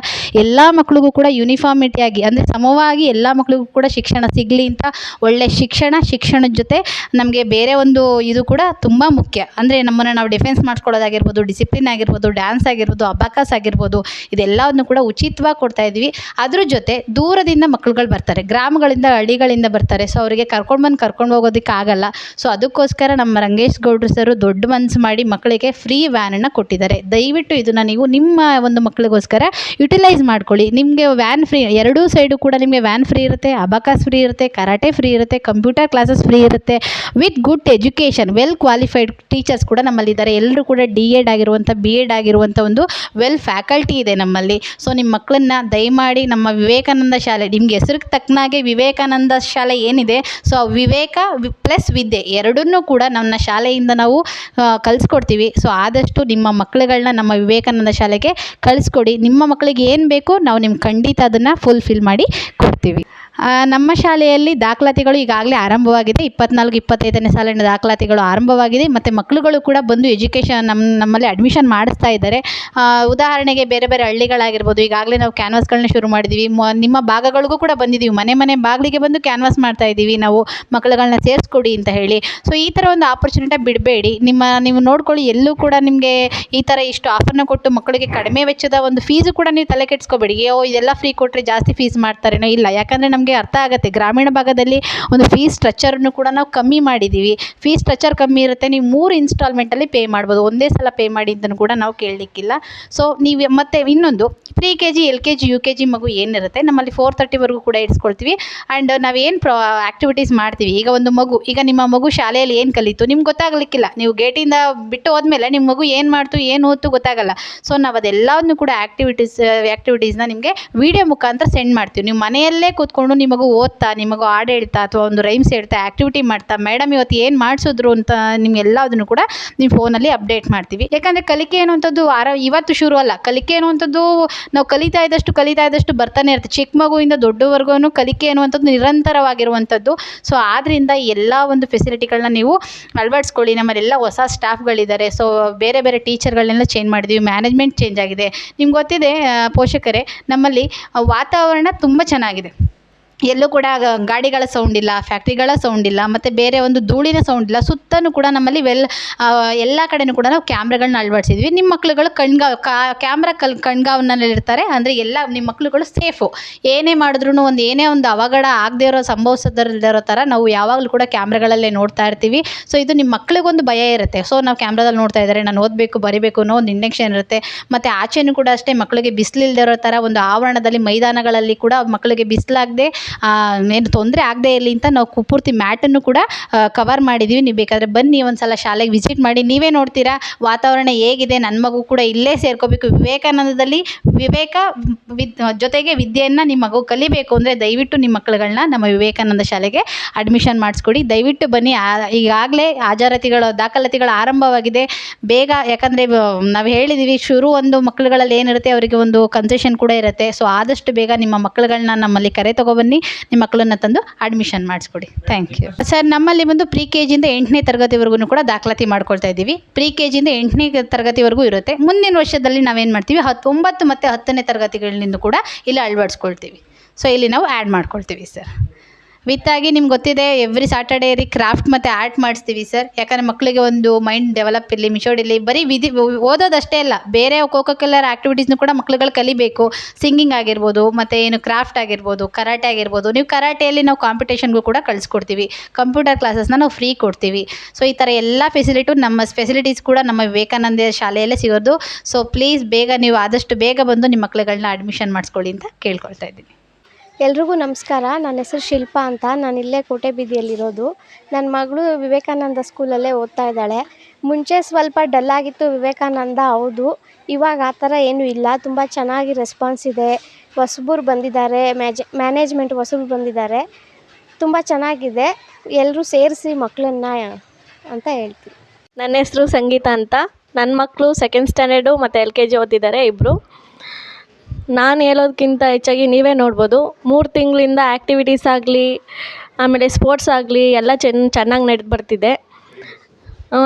ಎಲ್ಲ ಮಕ್ಕಳಿಗೂ ಕೂಡ ಯೂನಿಫಾರ್ಮಿಟಿಯಾಗಿ ಅಂದರೆ ಸಮವಾಗಿ ಎಲ್ಲ ಮಕ್ಕಳಿಗೂ ಕೂಡ ಶಿಕ್ಷಣ ಸಿಗಲಿ ಅಂತ ಒಳ್ಳೆ ಶಿಕ್ಷಣದ ಜೊತೆ ನಮಗೆ ಬೇರೆ ಒಂದು ಇದು ಕೂಡ ತುಂಬ ಮುಖ್ಯ. ಅಂದರೆ ನಮ್ಮನ್ನು ನಾವು ಡಿಫೆನ್ಸ್ ಮಾಡಿಸ್ಕೊಳ್ಳೋದಾಗಿರ್ಬೋದು, ಡಿಸಿಪ್ಲಿನ್ ಆಗಿರ್ಬೋದು, ಡ್ಯಾನ್ಸ್ ಆಗಿರ್ಬೋದು, ಅಬಾಕಸ್ ಆಗಿರ್ಬೋದು, ಇದೆಲ್ಲವನ್ನು ಕೂಡ ಉಚಿತವಾಗಿ ಕೊಡ್ತಾ ಇದ್ವಿ. ಅದ್ರ ಜೊತೆ ದೂರದಿಂದ ಮಕ್ಕಳುಗಳು ಬರ್ತಾರೆ, ಗ್ರಾಮಗಳಿಂದ ಹಳ್ಳಿಗಳಿಂದ ಬರ್ತಾರೆ. ಸೊ ಅವರಿಗೆ ಕರ್ಕೊಂಡು ಹೋಗೋದಕ್ಕೆ ಆಗಲ್ಲ. ಸೊ ಅದಕ್ಕೋಸ್ಕರ ನಮ್ಮ ರಂಗೇಶ್ ಗೌಡ್ರು ಸರು ದೊಡ್ಡ ಮನಸ್ಸು ಮಾಡಿ ಮಕ್ಕಳಿಗೆ ಫ್ರೀ ವ್ಯಾನನ್ನು ಕೊಟ್ಟಿದ್ದಾರೆ. ದಯವಿಟ್ಟು ಇದನ್ನು ನೀವು ನಿಮ್ಮ ಒಂದು ಮಕ್ಕಳಿಗೋಸ್ಕರ ಯುಟಿಲೈಸ್ ಮಾಡ್ಕೊಳ್ಳಿ. ನಿಮಗೆ ವ್ಯಾನ್ ಫ್ರೀ, ಎರಡೂ ಸೈಡು ಕೂಡ ನಿಮಗೆ ವ್ಯಾನ್ ಫ್ರೀ ಇರುತ್ತೆ, ಅಬಾಕಸ್ ಫ್ರೀ ಇರುತ್ತೆ, ಕರಾಟೆ ಫ್ರೀ ಇರುತ್ತೆ, ಕಂಪ್ಯೂಟರ್ ಕ್ಲಾಸಸ್ ಫ್ರೀ ಇರುತ್ತೆ. With good education, well qualified teachers ಕೂಡ ನಮ್ಮಲ್ಲಿದ್ದಾರೆ. ಎಲ್ಲರೂ ಕೂಡ D.Ed ಆಗಿರುವಂಥ B.Ed ಆಗಿರುವಂಥ ಒಂದು ವೆಲ್ ಫ್ಯಾಕಲ್ಟಿ ಇದೆ ನಮ್ಮಲ್ಲಿ. ಸೊ ನಿಮ್ಮ ಮಕ್ಕಳನ್ನ ದಯಮಾಡಿ ನಮ್ಮ ವಿವೇಕಾನಂದ ಶಾಲೆ, ನಿಮಗೆ ಹೆಸರಿಗೆ ತಕ್ಕನಾಗೆ ವಿವೇಕಾನಂದ ಶಾಲೆ ಏನಿದೆ, ಸೊ ವಿವೇಕ ಪ್ಲಸ್ ವಿದ್ಯೆ ಎರಡನ್ನೂ ಕೂಡ ನನ್ನ ಶಾಲೆಯಿಂದ ನಾವು ಕಲಿಸ್ಕೊಡ್ತೀವಿ. ಸೊ ಆದಷ್ಟು ನಿಮ್ಮ ಮಕ್ಕಳುಗಳನ್ನ ನಮ್ಮ ವಿವೇಕಾನಂದ ಶಾಲೆಗೆ ಕಳಿಸ್ಕೊಡಿ. ನಿಮ್ಮ ಮಕ್ಕಳಿಗೆ ಏನು ಬೇಕು ನಾವು ನಿಮ್ಗೆ ಖಂಡಿತ ಅದನ್ನು ಫುಲ್ಫಿಲ್ ಮಾಡಿ ಕೊಡ್ತೀವಿ. ನಮ್ಮ ಶಾಲೆಯಲ್ಲಿ ದಾಖಲಾತಿಗಳು ಈಗಾಗಲೇ ಆರಂಭವಾಗಿದೆ. 24-25ನೇ ಸಾಲಿನ ದಾಖಲಾತಿಗಳು ಆರಂಭವಾಗಿದೆ. ಮತ್ತು ಮಕ್ಕಳುಗಳು ಕೂಡ ಬಂದು ಎಜುಕೇಷನ್ ನಮ್ಮಲ್ಲಿ ಅಡ್ಮಿಷನ್ ಮಾಡಿಸ್ತಾ ಇದ್ದಾರೆ. ಉದಾಹರಣೆಗೆ ಬೇರೆ ಬೇರೆ ಹಳ್ಳಿಗಳಾಗಿರ್ಬೋದು, ಈಗಾಗಲೇ ನಾವು ಕ್ಯಾನ್ವಾಸ್ಗಳನ್ನ ಶುರು ಮಾಡಿದ್ದೀವಿ. ನಿಮ್ಮ ಭಾಗಗಳಿಗೂ ಕೂಡ ಬಂದಿದ್ದೀವಿ. ಮನೆ ಬಾಗಿಲಿಗೆ ಬಂದು ಕ್ಯಾನ್ವಾಸ್ ಮಾಡ್ತಾ ಇದ್ದೀವಿ, ನಾವು ಮಕ್ಕಳುಗಳನ್ನ ಸೇರಿಸ್ಕೊಡಿ ಅಂತ ಹೇಳಿ. ಸೊ ಈ ಥರ ಒಂದು ಆಪರ್ಚುನಿಟಿ ಬಿಡಬೇಡಿ. ನೀವು ನೋಡ್ಕೊಳ್ಳಿ, ಎಲ್ಲೂ ಕೂಡ ನಿಮಗೆ ಈ ಥರ ಇಷ್ಟು ಆಫರ್ನ ಕೊಟ್ಟು ಮಕ್ಕಳಿಗೆ ಕಡಿಮೆ ವೆಚ್ಚದ ಒಂದು ಫೀಸು ಕೂಡ ನೀವು ತಲೆ ಕೆಡಿಸ್ಕೋಬೇಡಿ. ಇದೆಲ್ಲ ಫ್ರೀ ಕೊಟ್ಟರೆ ಜಾಸ್ತಿ ಫೀಸ್ ಮಾಡ್ತಾರೇನೋ, ಇಲ್ಲ. ಯಾಕಂದರೆ ನಮಗೆ ಅರ್ಥ ಆಗುತ್ತೆ, ಗ್ರಾಮೀಣ ಭಾಗದಲ್ಲಿ ಒಂದು ಫೀಸ್ ಸ್ಟ್ರಕ್ಚರನ್ನು ಕೂಡ ನಾವು ಕಮ್ಮಿ ಮಾಡಿದ್ದೀವಿ. ಫೀಸ್ ಸ್ಟ್ರಕ್ಚರ್ ಕಮ್ಮಿ ಇರುತ್ತೆ, ನೀವು 3 ಇನ್ಸ್ಟಾಲ್ಮೆಂಟಲ್ಲಿ ಪೇ ಮಾಡ್ಬೋದು. ಒಂದೇ ಸಲ ಪೇ ಮಾಡಿ ಅಂತಲೂ ಕೂಡ ನಾವು ಕೇಳಲಿಕ್ಕಿಲ್ಲ. ಸೊ ನೀವು ಮತ್ತೆ ಇನ್ನೊಂದು pre-KG LKG UKG ಮಗು ಏನಿರುತ್ತೆ ನಮ್ಮಲ್ಲಿ 4:30ವರೆಗೂ ಕೂಡ ಇಡಿಸ್ಕೊಳ್ತೀವಿ. ಆ್ಯಂಡ್ ನಾವೇನು ಆ್ಯಕ್ಟಿವಿಟೀಸ್ ಮಾಡ್ತೀವಿ, ಈಗ ನಿಮ್ಮ ಮಗು ಶಾಲೆಯಲ್ಲಿ ಏನು ಕಲಿತು ನಿಮ್ಗೆ ಗೊತ್ತಾಗಲಿಕ್ಕಿಲ್ಲ. ನೀವು ಗೇಟಿಂದ ಬಿಟ್ಟು ಹೋದ್ಮೇಲೆ ನಿಮ್ಮ ಮಗು ಏನು ಮಾಡ್ತು ಏನು ಓದ್ತು ಗೊತ್ತಾಗಲ್ಲ. ಸೊ ನಾವು ಅದೆಲ್ಲವನ್ನು ಕೂಡ ಆ್ಯಕ್ಟಿವಿಟೀಸ್ನ ನಿಮಗೆ ವಿಡಿಯೋ ಮುಖಾಂತರ ಸೆಂಡ್ ಮಾಡ್ತೀವಿ. ನೀವು ಮನೆಯಲ್ಲೇ ಕೂತ್ಕೊಂಡು ನಿಮ್ಮ ಮಗು ಓದ್ತಾ, ನಿಮ್ಮ ಮಗು ಹಾಡು ಹೇಳ್ತಾ ಅಥವಾ ಒಂದು ರೈಮ್ಸ್ ಹೇಳ್ತಾ ಆ್ಯಕ್ಟಿವಿಟಿ ಮಾಡ್ತಾ, ಮೇಡಮ್ ಇವತ್ತು ಏನು ಮಾಡಿಸಿದ್ರು ಅಂತ ನಿಮ್ಗೆಲ್ಲದನ್ನು ಕೂಡ ನಿಮ್ಮ ಫೋನಲ್ಲಿ ಅಪ್ಡೇಟ್ ಮಾಡ್ತೀವಿ. ಯಾಕಂದರೆ ಕಲಿಕೆ ಅನ್ನುವಂಥದ್ದು ಇವತ್ತು ಶುರು ಅಲ್ಲ. ಕಲಿಕೆ ಅನ್ನುವಂಥದ್ದು ನಾವು ಕಲಿತಾ ಇದ್ದಷ್ಟು ಬರ್ತಾನೆ ಇರುತ್ತೆ. ಚಿಕ್ಕ ಮಗುವಿಂದ ದೊಡ್ಡವರೆಗೂ ಕಲಿಕೆ ಅನ್ನುವಂಥದ್ದು ನಿರಂತರವಾಗಿರುವಂಥದ್ದು. ಸೊ ಆದ್ದರಿಂದ ಎಲ್ಲ ಒಂದು ಫೆಸಿಲಿಟಿಗಳನ್ನ ನೀವು ಅಳವಡಿಸ್ಕೊಳ್ಳಿ. ನಮ್ಮಲ್ಲೆಲ್ಲ ಹೊಸ ಸ್ಟಾಫ್ಗಳಿದ್ದಾರೆ. ಸೊ ಬೇರೆ ಬೇರೆ ಟೀಚರ್ಗಳನ್ನೆಲ್ಲ ಚೇಂಜ್ ಮಾಡಿದ್ದೀವಿ, ಮ್ಯಾನೇಜ್ಮೆಂಟ್ ಚೇಂಜ್ ಆಗಿದೆ. ನಿಮ್ಗೆ ಗೊತ್ತಿದೆ ಪೋಷಕರೇ, ನಮ್ಮಲ್ಲಿ ವಾತಾವರಣ ತುಂಬ ಚೆನ್ನಾಗಿದೆ. ಎಲ್ಲೂ ಕೂಡ ಗಾಡಿಗಳ ಸೌಂಡ್ ಇಲ್ಲ, ಫ್ಯಾಕ್ಟ್ರಿಗಳ ಸೌಂಡ್ ಇಲ್ಲ, ಮತ್ತು ಬೇರೆ ಒಂದು ಧೂಳಿನ ಸೌಂಡ್ ಇಲ್ಲ. ಸುತ್ತಲೂ ಕೂಡ ನಮ್ಮಲ್ಲಿ ಎಲ್ಲ ಕಡೆಯೂ ಕೂಡ ನಾವು ಕ್ಯಾಮ್ರಾಗಳನ್ನ ಅಳವಡಿಸಿದ್ವಿ. ನಿಮ್ಮ ಮಕ್ಕಳುಗಳು ಕ್ಯಾಮ್ರಾ ಕಣ್ಗಾವಲಿರ್ತಾರೆ. ಅಂದರೆ ಎಲ್ಲ ನಿಮ್ಮ ಮಕ್ಕಳುಗಳು ಸೇಫು. ಏನೇ ಮಾಡಿದ್ರೂ ಏನೇ ಒಂದು ಅವಘಡ ಆಗದೇ ಸಂಭವಿಸದಿರೋ ಥರ ನಾವು ಯಾವಾಗಲೂ ಕೂಡ ಕ್ಯಾಮ್ರಾಗಳಲ್ಲೇ ನೋಡ್ತಾ ಇರ್ತೀವಿ. ಸೊ ಇದು ನಿಮ್ಮ ಮಕ್ಕಳಿಗೊಂದು ಭಯ ಇರುತ್ತೆ. ಸೊ ನಾವು ಕ್ಯಾಮ್ರಾದಲ್ಲಿ ನೋಡ್ತಾ ಇದ್ದಾರೆ, ನಾನು ಓದಬೇಕು ಬರಿಬೇಕು ಅನ್ನೋ ಒಂದು ಇಂಟೆನ್ಷನ್ ಇರುತ್ತೆ. ಮತ್ತು ಆಚೆನೂ ಕೂಡ ಅಷ್ಟೇ, ಮಕ್ಕಳಿಗೆ ಬಿಸಿಲಿಲ್ಲದೆ ಇರೋ ಥರ ಒಂದು ಆವರಣದಲ್ಲಿ ಮೈದಾನಗಳಲ್ಲಿ ಕೂಡ ಮಕ್ಕಳಿಗೆ ಬಿಸಿಲಾಗದೆ ಏನು ತೊಂದರೆ ಆಗದೆ ಇರಲಿ ಅಂತ ನಾವು ಪೂರ್ತಿ ಮ್ಯಾಟನ್ನು ಕೂಡ ಕವರ್ ಮಾಡಿದ್ದೀವಿ. ನೀವು ಬೇಕಾದರೆ ಬನ್ನಿ ಒಂದು ಸಲ ಶಾಲೆಗೆ ವಿಸಿಟ್ ಮಾಡಿ, ನೀವೇ ನೋಡ್ತೀರಾ ವಾತಾವರಣ ಹೇಗಿದೆ. ನನ್ನ ಮಗು ಕೂಡ ಇಲ್ಲೇ ಸೇರ್ಕೋಬೇಕು, ವಿವೇಕಾನಂದದಲ್ಲಿ ಜೊತೆಗೆ ವಿದ್ಯೆಯನ್ನು ನಿಮ್ಮ ಮಗು ಕಲಿಬೇಕು ಅಂದರೆ ದಯವಿಟ್ಟು ನಿಮ್ಮ ಮಕ್ಕಳುಗಳನ್ನ ನಮ್ಮ ವಿವೇಕಾನಂದ ಶಾಲೆಗೆ ಅಡ್ಮಿಷನ್ ಮಾಡಿಸ್ಕೊಡಿ. ದಯವಿಟ್ಟು ಬನ್ನಿ. ಈಗಾಗಲೇ ದಾಖಲಾತಿಗಳು ಆರಂಭವಾಗಿದೆ. ಬೇಗ, ಯಾಕಂದರೆ ನಾವು ಹೇಳಿದ್ದೀವಿ ಒಂದು ಮಕ್ಕಳುಗಳಲ್ಲಿ ಏನಿರುತ್ತೆ ಅವರಿಗೆ ಒಂದು ಕನ್ಸೆಷನ್ ಕೂಡ ಇರುತ್ತೆ. ಸೊ ಆದಷ್ಟು ಬೇಗ ನಿಮ್ಮ ಮಕ್ಕಳುಗಳನ್ನ ನಮ್ಮಲ್ಲಿ ಕರೆ ತೊಗೊಬನ್ನಿ. ಇದ್ದೀನಿ. ನಿಮ್ಮ ಮಕ್ಕಳನ್ನ ತಂದು ಅಡ್ಮಿಷನ್ ಮಾಡಿಸ್ಕೊಡಿ. Thank you sir. ನಮ್ಮಲ್ಲಿ ಬಂದು ಪ್ರಿ ಕೆ ಜಿಯಿಂದ 8ನೇ ತರಗತಿವರೆಗೂ ಕೂಡ ದಾಖಲಾತಿ ಮಾಡ್ಕೊಳ್ತಾ ಇದ್ದೀವಿ. ಪ್ರಿ ಕೆ ಜಿಯಿಂದ 8ನೇ ತರಗತಿವರೆಗೂ ಇರುತ್ತೆ. ಮುಂದಿನ ವರ್ಷದಲ್ಲಿ ನಾವೇನು ಮಾಡ್ತೀವಿ 9 ಮತ್ತು 10ನೇ ತರಗತಿಗಳಿಂದ ಕೂಡ ಇಲ್ಲಿ ಅಳವಡಿಸ್ಕೊಳ್ತೀವಿ. ಸೊ ಇಲ್ಲಿ ನಾವು ಆ್ಯಡ್ ಮಾಡ್ಕೊಳ್ತೀವಿ ಸರ್. ವಿತ್ತಾಗಿ ನಿಮ್ಗೆ ಗೊತ್ತಿದೆ ಎವ್ರಿ ಸ್ಯಾಟರ್ಡೇ ಕ್ರಾಫ್ಟ್ ಮತ್ತು ಆರ್ಟ್ ಮಾಡಿಸ್ತೀವಿ ಸರ್. ಯಾಕಂದರೆ ಮಕ್ಕಳಿಗೆ ಒಂದು ಮೈಂಡ್ ಡೆವಲಪ್ ಇರಲಿ, ಮಿಚೋರ್ಡ್ ಇರಲಿ. ಬರೀ ಓದೋದಷ್ಟೇ ಅಲ್ಲ, ಬೇರೆ ಕೋಕೋ-ಕಲರ್ ಆ್ಯಕ್ಟಿವಿಟೀಸ್ನು ಕೂಡ ಮಕ್ಳುಗಳು ಕಲಿಬೇಕು. ಸಿಂಗಿಂಗ್ ಆಗಿರ್ಬೋದು, ಮತ್ತು ಏನು ಕ್ರಾಫ್ಟ್ ಆಗಿರ್ಬೋದು, ಕರಾಟೆ ಆಗಿರ್ಬೋದು. ನೀವು ಕರಾಟೆಯಲ್ಲಿ ನಾವು ಕಾಂಪಿಟೇಷನ್ಗೂ ಕೂಡ ಕಳಿಸ್ಕೊಡ್ತೀವಿ. ಕಂಪ್ಯೂಟರ್ ಕ್ಲಾಸಸ್ನ ನಾವು ಫ್ರೀ ಕೊಡ್ತೀವಿ. ಸೊ ಈ ಥರ ಎಲ್ಲ ನಮ್ಮ ಫೆಸಿಲಿಟೀಸ್ ಕೂಡ ನಮ್ಮ ವಿವೇಕಾನಂದ ಶಾಲೆಯಲ್ಲೇ ಸಿಗೋದು. ಸೊ ಪ್ಲೀಸ್ ಬೇಗ ನೀವು ಆದಷ್ಟು ಬೇಗ ಬಂದು ನಿಮ್ಮ ಮಕ್ಕಳುಗಳನ್ನ ಅಡ್ಮಿಷನ್ ಮಾಡಿಸ್ಕೊಳ್ಳಿ ಅಂತ ಕೇಳ್ಕೊಳ್ತಾ ಇದ್ದೀನಿ. ಎಲ್ರಿಗೂ ನಮಸ್ಕಾರ. ನನ್ನ ಹೆಸರು ಶಿಲ್ಪಾ ಅಂತ. ನಾನು ಇಲ್ಲೇ ಕೋಟೆ ಬೀದಿಯಲ್ಲಿರೋದು. ನನ್ನ ಮಗಳು ವಿವೇಕಾನಂದ ಸ್ಕೂಲಲ್ಲೇ ಓದ್ತಾ ಇದ್ದಾಳೆ. ಮುಂಚೆ ಸ್ವಲ್ಪ ಡಲ್ಲಾಗಿತ್ತು ವಿವೇಕಾನಂದ, ಹೌದು. ಇವಾಗ ಆ ಥರ ಏನೂ ಇಲ್ಲ, ತುಂಬ ಚೆನ್ನಾಗಿ ರೆಸ್ಪಾನ್ಸ್ ಇದೆ. ಹೊಸಬ್ರು ಬಂದಿದ್ದಾರೆ, ಮ್ಯಾನೇಜ್ಮೆಂಟ್ ಹೊಸಬ್ರು ಬಂದಿದ್ದಾರೆ, ತುಂಬ ಚೆನ್ನಾಗಿದೆ. ಎಲ್ಲರೂ ಸೇರಿಸಿ ಮಕ್ಕಳನ್ನ ಅಂತ ಹೇಳ್ತೀನಿ. ನನ್ನ ಹೆಸರು ಸಂಗೀತ ಅಂತ. ನನ್ನ ಮಕ್ಕಳು 2nd ಸ್ಟ್ಯಾಂಡರ್ಡು ಮತ್ತು LKG ಓದ್ತಿದ್ದಾರೆ ಇಬ್ಬರು. ನಾನು ಹೇಳೋದಕ್ಕಿಂತ ಹೆಚ್ಚಾಗಿ ನೀವೇ ನೋಡ್ಬೋದು. 3 ತಿಂಗಳಿಂದ ಆ್ಯಕ್ಟಿವಿಟೀಸ್ ಆಗಲಿ, ಆಮೇಲೆ ಸ್ಪೋರ್ಟ್ಸ್ ಆಗಲಿ ಎಲ್ಲ ಚೆನ್ನಾಗಿ ನಡೆದು ಬರ್ತಿದೆ.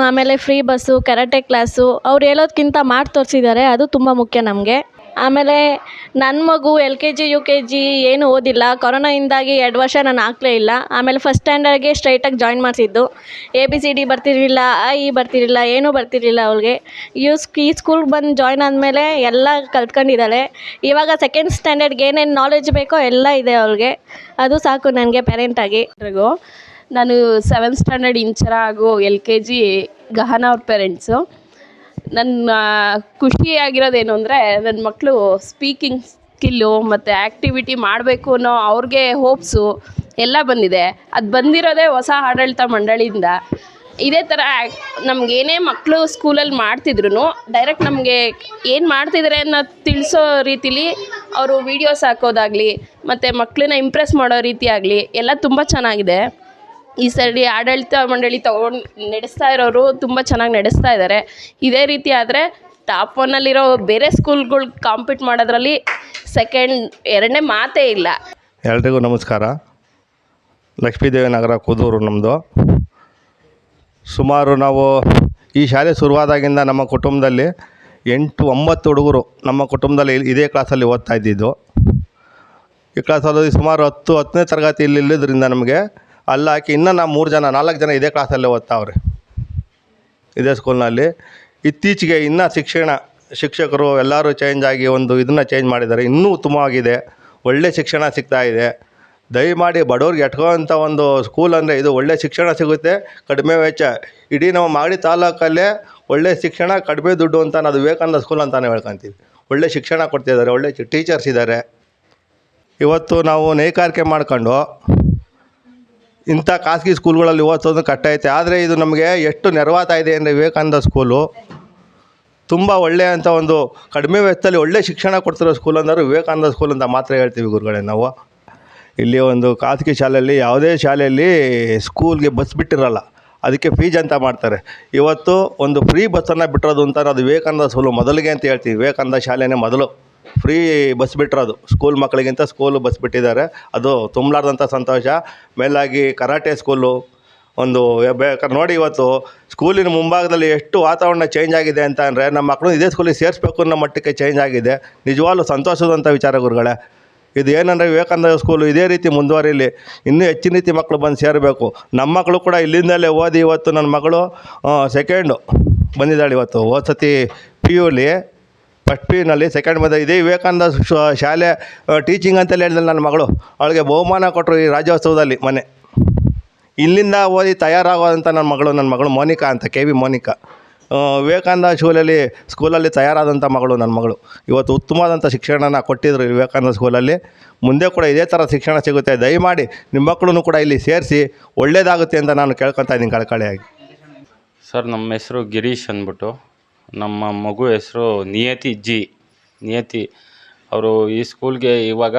ಆಮೇಲೆ ಫ್ರೀ ಬಸ್ಸು, ಕರಾಟೆ ಕ್ಲಾಸು ಅವ್ರು ಹೇಳೋದಕ್ಕಿಂತ ಮಾಡಿ ತೋರಿಸಿದ್ದಾರೆ, ಅದು ತುಂಬ ಮುಖ್ಯ ನಮಗೆ. ಆಮೇಲೆ ನನ್ನ ಮಗು LKG UKG ಏನು ಓದಿಲ್ಲ. ಕೊರೋನಾಯಿಂದಾಗಿ 2 ವರ್ಷ ನಾನು ಹಾಕಲೇ ಇಲ್ಲ. ಆಮೇಲೆ 1st ಸ್ಟ್ಯಾಂಡರ್ಡ್ಗೆ ಸ್ಟ್ರೈಟಾಗಿ ಜಾಯಿನ್ ಮಾಡಿಸಿದ್ದು. ABCD ಬರ್ತಿರಲಿಲ್ಲ, I ಬರ್ತಿರಲಿಲ್ಲ, ಏನೂ ಬರ್ತಿರಲಿಲ್ಲ ಅವಳಿಗೆ. ಈ ಸ್ಕೂಲ್ಗೆ ಬಂದು ಜಾಯ್ನ್ ಆದಮೇಲೆ ಎಲ್ಲ ಕಲ್ತ್ಕೊಂಡಿದ್ದಾಳೆ. ಇವಾಗ 2nd ಸ್ಟ್ಯಾಂಡರ್ಡ್ಗೆ ಏನೇನು ನಾಲೆಜ್ ಬೇಕೋ ಎಲ್ಲ ಇದೆ ಅವಳಿಗೆ. ಅದು ಸಾಕು ನನಗೆ ಪೇರೆಂಟಾಗಿ. ನಾನು 7th ಸ್ಟ್ಯಾಂಡರ್ಡ್ ಇಂಚರ ಹಾಗೂ LKG ಗಹನ ಅವ್ರ ಪೇರೆಂಟ್ಸು. ನನ್ನ ಖುಷಿಯಾಗಿರೋದೇನು ಅಂದರೆ ನನ್ನ ಮಕ್ಕಳು ಸ್ಪೀಕಿಂಗ್ ಸ್ಕಿಲ್ಲು ಮತ್ತು ಆ್ಯಕ್ಟಿವಿಟಿ ಮಾಡಬೇಕು ಅನ್ನೋ ಅವ್ರಿಗೆ ಹೋಪ್ಸು ಎಲ್ಲ ಬಂದಿದೆ. ಅದು ಬಂದಿರೋದೇ ಹೊಸ ಆಡಳಿತ ಮಂಡಳಿಯಿಂದ. ಇದೇ ಥರ ನಮಗೇನೇ ಮಕ್ಕಳು ಸ್ಕೂಲಲ್ಲಿ ಮಾಡ್ತಿದ್ರು ಡೈರೆಕ್ಟ್ ನಮಗೆ ಏನು ಮಾಡ್ತಿದ್ದಾರೆ ಅನ್ನೋ ತಿಳಿಸೋ ರೀತಿಲಿ ಅವರು ವೀಡಿಯೋಸ್ ಹಾಕೋದಾಗಲಿ ಮತ್ತು ಮಕ್ಕಳನ್ನ ಇಂಪ್ರೆಸ್ ಮಾಡೋ ರೀತಿ ಆಗಲಿ ಎಲ್ಲ ತುಂಬ ಚೆನ್ನಾಗಿದೆ. ಈ ಸರಿ ಆಡಳಿತ ಮಂಡಳಿ ನಡೆಸ್ತಾ ಇರೋರು ತುಂಬ ಚೆನ್ನಾಗಿ ನಡೆಸ್ತಾ ಇದ್ದಾರೆ. ಇದೇ ರೀತಿ ಆದರೆ ಟಾಪ್ 1ಅಲ್ಲಿರೋ ಬೇರೆ ಸ್ಕೂಲ್ಗಳು ಕಾಂಪೀಟ್ ಮಾಡೋದ್ರಲ್ಲಿ 2ನೇ ಮಾತೇ ಇಲ್ಲ. ಎಲ್ರಿಗೂ ನಮಸ್ಕಾರ. ಲಕ್ಷ್ಮೀದೇವಿ ನಗರ ಕೂದೂರು ನಮ್ಮದು. ಸುಮಾರು ನಾವು ಈ ಶಾಲೆ ಶುರುವಾದಾಗಿಂದ ನಮ್ಮ ಕುಟುಂಬದಲ್ಲಿ 8-9 ಹುಡುಗರು ನಮ್ಮ ಕುಟುಂಬದಲ್ಲಿ ಇದೇ ಕ್ಲಾಸಲ್ಲಿ ಓದ್ತಾ ಇದ್ದಿದ್ದು. ಈ ಕ್ಲಾಸಲ್ಲಿ ಸುಮಾರು 10ನೇ ತರಗತಿ ಇಲ್ಲಿದ್ದರಿಂದ ನಮಗೆ ಅಲ್ಲ ಹಾಕಿ ಇನ್ನೂ ನಾವು 4 ಜನ ಇದೇ ಕ್ಲಾಸಲ್ಲೇ ಓದ್ತಾವ್ರೆ ಇದೇ ಸ್ಕೂಲ್ನಲ್ಲಿ. ಇತ್ತೀಚೆಗೆ ಇನ್ನೂ ಶಿಕ್ಷಕರು ಎಲ್ಲರೂ ಚೇಂಜ್ ಆಗಿ ಒಂದು ಇದನ್ನು ಚೇಂಜ್ ಮಾಡಿದ್ದಾರೆ. ಇನ್ನೂ ಉತ್ತಮವಾಗಿದೆ, ಒಳ್ಳೆ ಶಿಕ್ಷಣ ಸಿಗ್ತಾಯಿದೆ. ದಯಮಾಡಿ ಬಡವ್ರಿಗೆ ಎಟ್ಕೋವಂಥ ಒಂದು ಸ್ಕೂಲ್ ಅಂದರೆ ಇದು. ಒಳ್ಳೆ ಶಿಕ್ಷಣ ಸಿಗುತ್ತೆ, ಕಡಿಮೆ ವೆಚ್ಚ. ಇಡೀ ನಮ್ಮ ಮಾಗಡಿ ತಾಲೂಕಲ್ಲೇ ಒಳ್ಳೆ ಶಿಕ್ಷಣ, ಕಡಿಮೆ ದುಡ್ಡು ಅಂತ ನಾವು ವಿವೇಕಾನಂದ ಸ್ಕೂಲ್ ಅಂತಲೇ ಹೇಳ್ಕೊತೀವಿ. ಒಳ್ಳೆ ಶಿಕ್ಷಣ ಕೊಡ್ತಿದ್ದಾರೆ, ಒಳ್ಳೆ ಟೀಚರ್ಸ್ ಇದ್ದಾರೆ. ಇವತ್ತು ನಾವು ನೇಕಾರಿಕೆ ಮಾಡ್ಕೊಂಡು ಇಂಥ ಖಾಸಗಿ ಸ್ಕೂಲ್ಗಳಲ್ಲಿ ಓದಿಸೋದು ಕಷ್ಟ ಐತೆ. ಆದರೆ ಇದು ನಮಗೆ ಎಷ್ಟು ನೆರವಾಗ್ತಾ ಇದೆ ಅಂದರೆ ವಿವೇಕಾನಂದ ಸ್ಕೂಲು ತುಂಬ ಒಳ್ಳೆಯ ಅಂತ ಒಂದು ಕಡಿಮೆ ವೆಚ್ಚದಲ್ಲಿ ಒಳ್ಳೆ ಶಿಕ್ಷಣ ಕೊಡ್ತಿರೋ ಸ್ಕೂಲ್ ಅಂದರೆ ವಿವೇಕಾನಂದ ಸ್ಕೂಲ್ ಅಂತ ಮಾತ್ರ ಹೇಳ್ತೀವಿ ಗುರುಗಳೇ ನಾವು. ಇಲ್ಲಿ ಒಂದು ಖಾಸಗಿ ಶಾಲೆಯಲ್ಲಿ ಯಾವುದೇ ಶಾಲೆಯಲ್ಲಿ ಸ್ಕೂಲ್ಗೆ ಬಸ್ ಬಿಟ್ಟಿರಲ್ಲ, ಅದಕ್ಕೆ ಫೀಸ್ ಅಂತ ಮಾಡ್ತಾರೆ. ಇವತ್ತು ಒಂದು ಫ್ರೀ ಬಸ್ಸನ್ನು ಬಿಟ್ಟಿರೋದು ಅಂತ ಅದು ವಿವೇಕಾನಂದ ಸ್ಕೂಲು ಮೊದಲಿಗೆ ಅಂತ ಹೇಳ್ತೀವಿ. ವಿವೇಕಾನಂದ ಶಾಲೆನೇ ಮೊದಲು ಫ್ರೀ ಬಸ್ ಬಿಟ್ಟಿರೋದು ಸ್ಕೂಲ್ ಮಕ್ಕಳಿಗಿಂತ ಸ್ಕೂಲು ಬಸ್ ಬಿಟ್ಟಿದ್ದಾರೆ. ಅದು ತುಂಬಲಾರ್ದಂಥ ಸಂತೋಷ. ಮೇಲಾಗಿ ಕರಾಟೆ ಸ್ಕೂಲು ಒಂದು ಬೇಕಾದ್ರೆ ನೋಡಿ, ಇವತ್ತು ಸ್ಕೂಲಿನ ಮುಂಭಾಗದಲ್ಲಿ ಎಷ್ಟು ವಾತಾವರಣ ಚೇಂಜ್ ಆಗಿದೆ ಅಂತ ಅಂದರೆ ನಮ್ಮ ಮಕ್ಕಳು ಇದೇ ಸ್ಕೂಲಿಗೆ ಸೇರಿಸ್ಬೇಕು ಅನ್ನೋ ಮಟ್ಟಕ್ಕೆ ಚೇಂಜ್ ಆಗಿದೆ. ನಿಜವಾಗ್ಲೂ ಸಂತೋಷದಂಥ ವಿಚಾರ ಗುರುಗಳೇ. ಇದು ಏನಂದರೆ ವಿವೇಕಾನಂದ ಸ್ಕೂಲು ಇದೇ ರೀತಿ ಮುಂದುವರಿಲಿ, ಇನ್ನೂ ಹೆಚ್ಚಿನ ರೀತಿ ಮಕ್ಕಳು ಬಂದು ಸೇರಬೇಕು. ನಮ್ಮ ಮಕ್ಕಳು ಕೂಡ ಇಲ್ಲಿಂದಲೇ ಓದಿ ಇವತ್ತು ನನ್ನ ಮಗಳು 2nd ಬಂದಿದ್ದಾಳೆ. ಇವತ್ತು ಹೋದ ಸತಿ PUಲಿ ಫಸ್ಟ್ PUನಲ್ಲಿ 2nd ಬಂದ. ಇದೇ ವಿವೇಕಾನಂದ ಶಾಲೆ ಟೀಚಿಂಗ್ ಅಂತಲೇ ಹೇಳಿದ್ರೆ ನನ್ನ ಮಗಳು, ಅವಳಿಗೆ ಬಹುಮಾನ ಕೊಟ್ಟರು ಈ ರಾಜ್ಯೋತ್ಸವದಲ್ಲಿ ಮೊನ್ನೆ. ಇಲ್ಲಿಂದ ಓದಿ ತಯಾರಾಗೋದಂಥ ನನ್ನ ಮಗಳು ಮೋನಿಕಾ ಅಂತ, KV ಮೋನಿಕಾ. ವಿವೇಕಾನಂದ ಸ್ಕೂಲಲ್ಲಿ ತಯಾರಾದಂಥ ಮಗಳು ನನ್ನ ಮಗಳು. ಇವತ್ತು ಉತ್ತಮವಾದಂಥ ಶಿಕ್ಷಣನ ಕೊಟ್ಟಿದ್ದರು ವಿವೇಕಾನಂದ ಸ್ಕೂಲಲ್ಲಿ. ಮುಂದೆ ಕೂಡ ಇದೇ ಥರ ಶಿಕ್ಷಣ ಸಿಗುತ್ತೆ. ದಯಮಾಡಿ ನಿಮ್ಮ ಮಕ್ಕಳನ್ನು ಕೂಡ ಇಲ್ಲಿ ಸೇರಿಸಿ, ಒಳ್ಳೆಯದಾಗುತ್ತೆ ಅಂತ ನಾನು ಕೇಳ್ಕೊತಾ ಇದ್ದೀನಿ ಕಳಕಳಿಯಾಗಿ. ಸರ್, ನಮ್ಮ ಹೆಸರು ಗಿರೀಶ್ ಅಂದ್ಬಿಟ್ಟು. ನಮ್ಮ ಮಗು ಹೆಸರು ನಿಯತಿ. ಅವರು ಈ ಸ್ಕೂಲ್ಗೆ ಇವಾಗ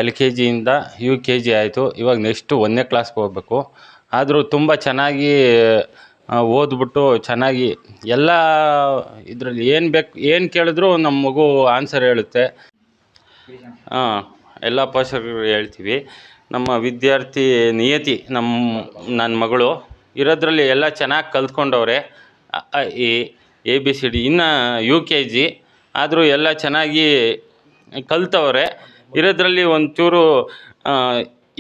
LKGಯಿಂದ UKG ಆಯಿತು. ಇವಾಗ ನೆಕ್ಸ್ಟು 1ನೇ ಕ್ಲಾಸ್ಗೆ ಹೋಗಬೇಕು. ಆದರೂ ತುಂಬ ಚೆನ್ನಾಗಿ ಓದ್ಬಿಟ್ಟು ಚೆನ್ನಾಗಿ ಎಲ್ಲ ಇದರಲ್ಲಿ ಏನು ಕೇಳಿದ್ರು ನಮ್ಮ ಮಗು ಆನ್ಸರ್ ಹೇಳುತ್ತೆ. ಎಲ್ಲ ಪೋಷಕರು ಹೇಳ್ತೀವಿ. ನಮ್ಮ ವಿದ್ಯಾರ್ಥಿ ನಿಯತಿ ನನ್ನ ಮಗಳು ಇರೋದ್ರಲ್ಲಿ ಎಲ್ಲ ಚೆನ್ನಾಗಿ ಕಲ್ತ್ಕೊಂಡವ್ರೆ. ಈ ABCD ಇನ್ನು UKG ಆದರೂ ಎಲ್ಲ ಚೆನ್ನಾಗಿ ಕಲ್ತವ್ರೆ. ಇರೋದ್ರಲ್ಲಿ ಒಂಚೂರು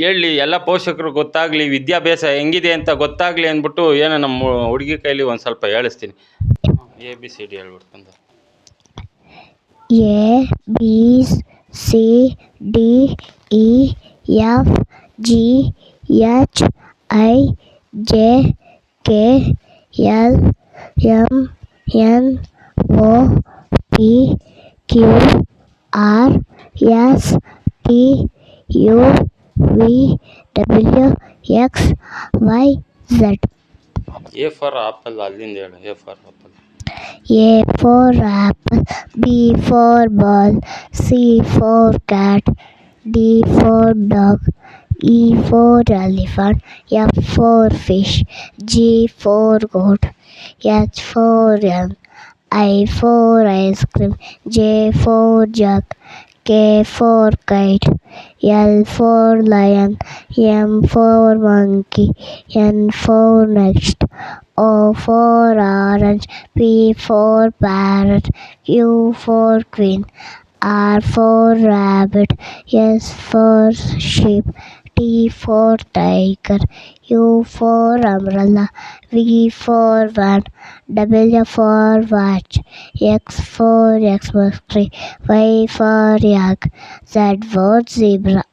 ಹೇಳಿ ಎಲ್ಲ ಪೋಷಕರು ಗೊತ್ತಾಗಲಿ, ವಿದ್ಯಾಭ್ಯಾಸ ಹೆಂಗಿದೆ ಅಂತ ಗೊತ್ತಾಗಲಿ ಅಂದ್ಬಿಟ್ಟು ಏನೋ ನಮ್ಮ ಹುಡುಗಿ ಕೈಲಿ ಒಂದು ಸ್ವಲ್ಪ ಹೇಳಿಸ್ತೀನಿ. ABCD ಹೇಳ್ಬಿಡ್ತಂದ A for apple. ಅಲ್ಲಿಂದ ಹೇಳು. A for apple. A for apple, B for ball, C for cat, D for dog, E for elephant, F for fish, G for goat, H for hen, I for ice cream, J for jug, K for kite, L for lion, M for monkey, N for next, O for orange, P for parrot, Q for queen, R for rabbit, S for sheep, T for tiger, U for umbrella, V for van, W for watch, X for Xmas tree, Y for yak, Z for zebra.